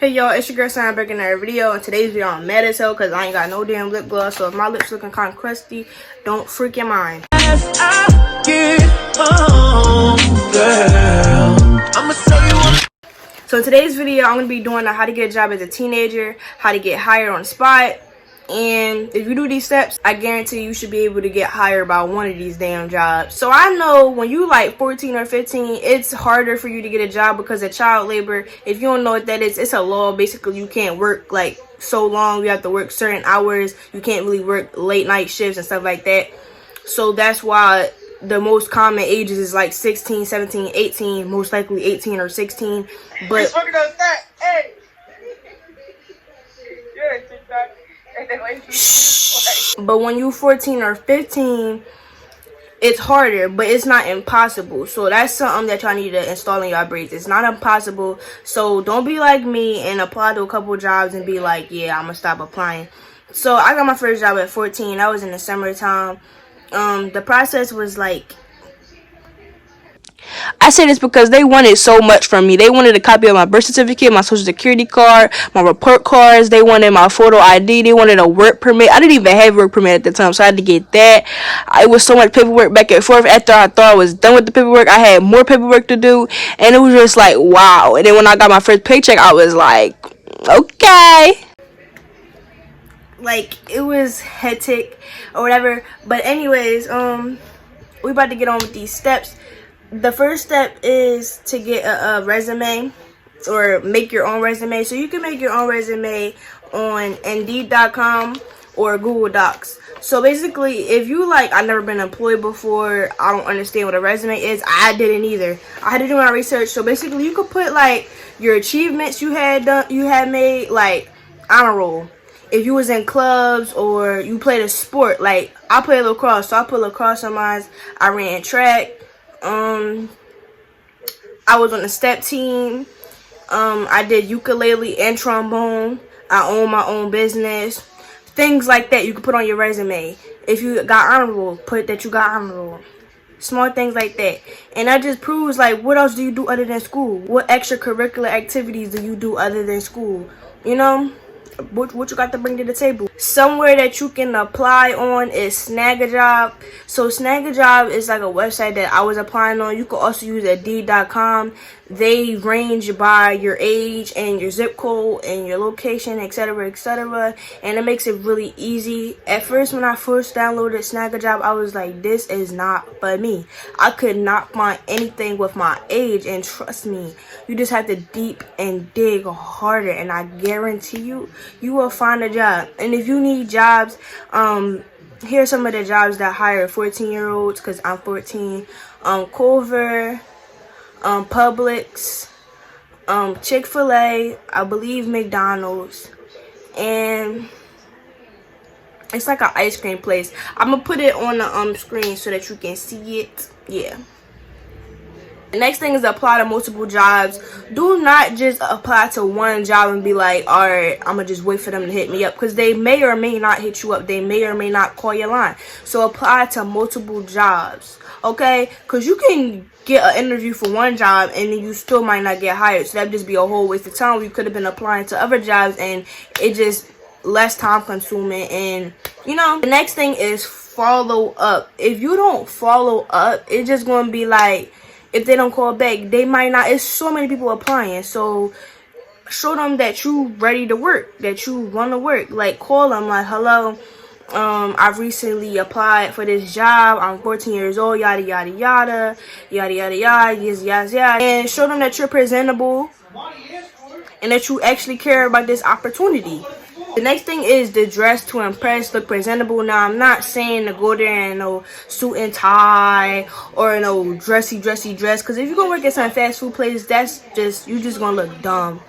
Hey y'all, it's your girl Syriana back in another video. In today's video, I'm mad as hell because I ain't got no damn lip gloss. So if my lips looking kind of crusty, don't freaking mind. As I get home, girl, I'ma tell you what. So in today's video, I'm going to be doing how to get a job as a teenager, how to get hired on the spot. And if you do these steps, I guarantee you should be able to get hired by one of these damn jobs. So I know when you like 14 or 15, it's harder for you to get a job because of child labor. If you don't know what that is, it's a law. Basically, you can't work like so long. You have to work certain hours. You can't really work late night shifts and stuff like that. So that's why the most common ages is like 16, 17, 18, most likely 18 or 16. But hey. But when you 14 or 15, it's harder, but it's not impossible. So that's something that y'all need to install in y'all braids. It's not impossible. So don't be like me and apply to a couple jobs and be like, yeah, I'm gonna stop applying. So I got my first job at 14. That was in the summertime. The process was like, I say this because they wanted so much from me. They wanted a copy of my birth certificate, my social security card, my report cards. They wanted my photo ID. They wanted a work permit. I didn't even have a work permit at the time, so I had to get that. It was so much paperwork back and forth. After I thought I was done with the paperwork, I had more paperwork to do, and it was just like, wow. And then when I got my first paycheck, I was like, okay. Like, it was hectic or whatever. But anyways, we about to get on with these steps. The first step is to get a resume or make your own resume. So you can make your own resume on Indeed.com or Google Docs. So basically, if you like, I've never been employed before, I don't understand what a resume is. I didn't either. I had to do my research. So basically, you could put like your achievements you had done, you had made, like honor roll. If you was in clubs or you played a sport, like I played lacrosse, so I put lacrosse on mine. I ran track. I was on the step team. I did ukulele and trombone. I own my own business. Things like that you can put on your resume. If you got honor roll, put that you got honor roll. Small things like that. And that just proves, like, what else do you do other than school? What extracurricular activities do you do other than school? You know? What you got to bring to the table. Somewhere that you can apply on is Snag a Job. So Snag a Job is like a website that I was applying on. You can also use Indeed.com. They range by your age and your zip code and your location, etc., etc. And it makes it really easy. At first, when I first downloaded Snag a Job, I was like, this is not for me. I could not find anything with my age, and trust me, you just have to deep and dig harder, and I guarantee you, you will find a job. And if you need jobs, here's some of the jobs that hire 14-year-olds, because I'm 14. Culver, Publix, Chick-fil-A, I believe McDonald's, and it's like an ice cream place. I'm gonna put it on the screen so that you can see it. Yeah. The next thing is apply to multiple jobs. Do not just apply to one job and be like, all right, I'm gonna just wait for them to hit me up, because they may or may not hit you up. They may or may not call your line. So apply to multiple jobs, okay? Because you can get an interview for one job and then you still might not get hired. So that'd just be a whole waste of time. You could have been applying to other jobs and it just less time consuming. And you know, the next thing is follow up. If you don't follow up, it's just gonna be like, if they don't call back, they might not. It's so many people applying. So show them that you ready to work, that you want to work. Like, call them like, hello, I've recently applied for this job. I'm 14 years old, yada, yada, yada, yada, yada, yada, yes, yes, yes. And show them that you're presentable and that you actually care about this opportunity. The next thing is the dress to impress, look presentable. Now, I'm not saying to go there in no suit and tie or no dressy dress. Because if you're going to work at some fast food place, that's just, you just going to look dumb.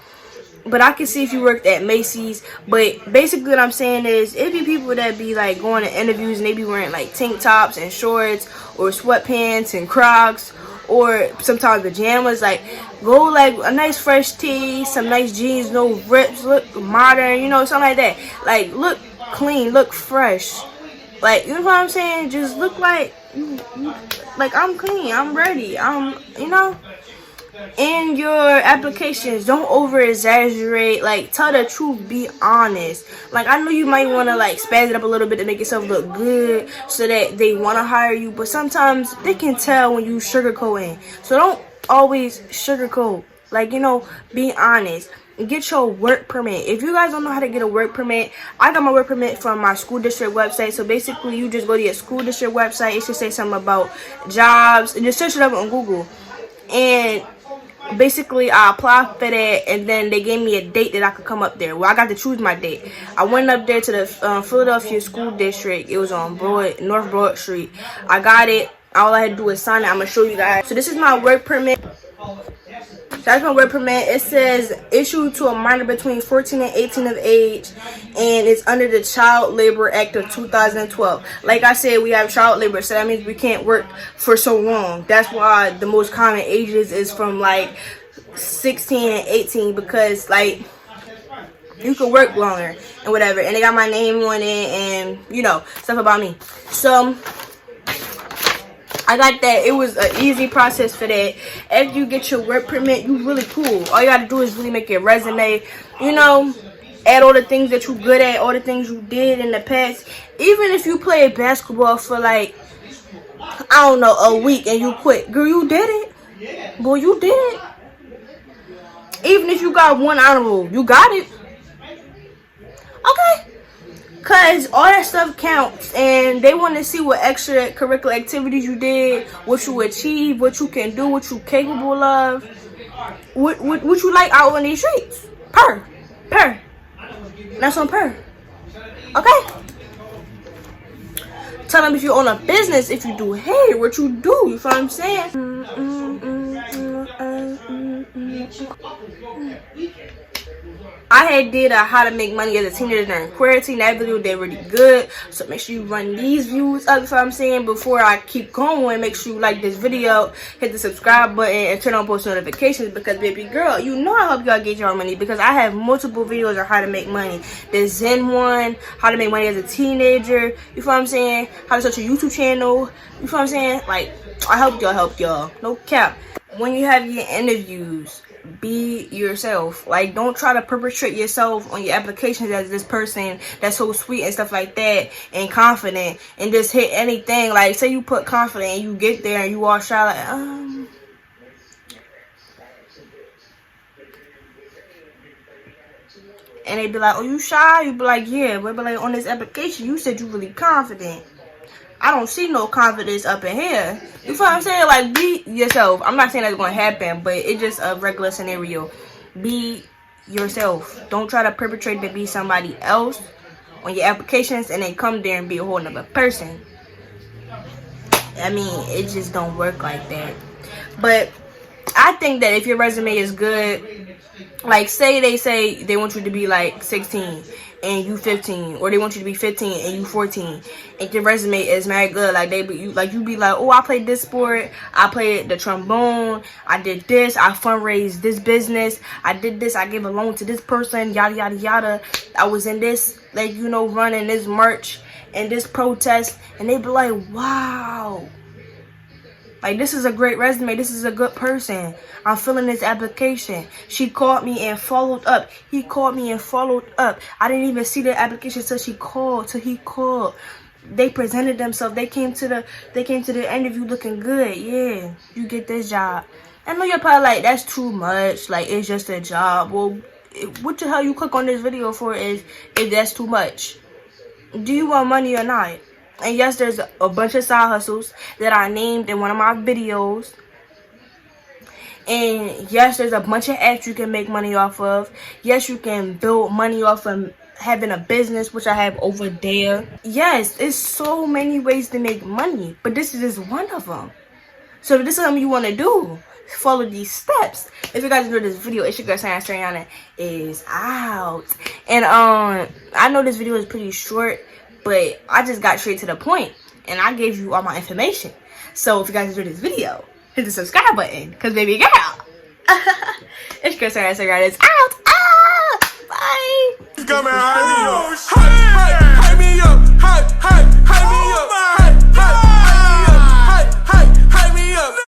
But I can see if you worked at Macy's. But basically what I'm saying is, it be people that be like going to interviews and they be wearing like tank tops and shorts or sweatpants and Crocs or sometimes pajamas. Like, go like a nice fresh tee, some nice jeans, no rips, look modern, you know, something like that. Like, look clean, look fresh. Like, you know what I'm saying? Just look like I'm clean, I'm ready, you know. in your applications, don't over exaggerate. Like, tell the truth, be honest. Like, I know you might want to like spaz it up a little bit to make yourself look good so that they want to hire you, but sometimes they can tell when you sugarcoating. So don't always sugarcoat. Like, you know, be honest. Get your work permit. If you guys don't know how to get a work permit, I got my work permit from my school district website. So basically, you just go to your school district website. It should say something about jobs, and just search it up on Google. And basically, I applied for that, and then they gave me a date that I could come up there. Well, I got to choose my date. I went up there to the Philadelphia school district. It was on North Broad Street. I got it. All I had to do was sign it. I'm gonna show you guys. So this is my work permit. That's my work permit. It says issued to a minor between 14 and 18 of age, and it's under the Child Labor Act of 2012. Like I said, we have child labor, so that means we can't work for so long. That's why the most common ages is from like 16 and 18, because like you can work longer and whatever. And they got my name on it and, you know, stuff about me. So I got that. It was an easy process for that. After you get your work permit, you really cool. All you gotta do is really make your resume, you know, add all the things that you good at, all the things you did in the past. Even if you played basketball for like, I don't know, a week and you quit, girl, you did it. Boy, you did it. Even if you got one honorable, you got it. Okay. Because all that stuff counts, and they want to see what extracurricular activities you did, what you achieved, what you can do, what you capable of, what you like out on these streets. Per. That's on per. Okay? Tell them if you own a business, if you do hair, what you do. You feel what I'm saying? I had did a how to make money as a teenager during quarantine. That video did really good. So make sure you run these views up, so I'm saying, before I keep going. Make sure you like this video, hit the subscribe button, and turn on post notifications, because baby girl, you know I hope y'all get y'all money, because I have multiple videos on how to make money. The Zen one, how to make money as a teenager, you feel what I'm saying? How to start your YouTube channel, you feel what I'm saying? Like, I help y'all. No cap. When you have your interviews, be yourself. Like, don't try to perpetrate yourself on your applications as this person that's so sweet and stuff like that and confident, and just hit anything. Like, say you put confident and you get there and you all shy like, and they be like, oh, you shy? You be like, yeah. But be like, on this application you said you really confident. I don't see no confidence up in here. You feel what I'm saying? Like, be yourself. I'm not saying that's going to happen, but it's just a regular scenario. Be yourself. Don't try to perpetrate to be somebody else on your applications and then come there and be a whole nother person. I mean, it just don't work like that. But I think that if your resume is good, like, say they want you to be like 16 and you 15, or they want you to be 15 and you 14, and your resume is very good, like you be like, oh, I played this sport, I played the trombone, I did this, I fundraised this business, I did this, I gave a loan to this person, yada yada yada, I was in this, like, you know, running this march and this protest, and they be like, wow, like, this is a great resume. This is a good person. I'm filling this application. She called me and followed up. He called me and followed up. I didn't even see the application till he called. They presented themselves. They came to the interview looking good. Yeah, you get this job. I know you're probably like, that's too much. Like, it's just a job. Well, what the hell you click on this video for if that's too much? Do you want money or not? And yes, there's a bunch of side hustles that I named in one of my videos. And yes, there's a bunch of apps you can make money off of. Yes, you can build money off of having a business, which I have over there. Yes, there's so many ways to make money, but this is just one of them. So if this is something you want to do, follow these steps. If you guys enjoyed this video, it's your girl Syriana is out. And I know this video is pretty short, but I just got straight to the point, and I gave you all my information. So if you guys enjoyed this video, hit the subscribe button, because baby girl, it's your girl Syriana is out. Bye. Hype me up, hype me up.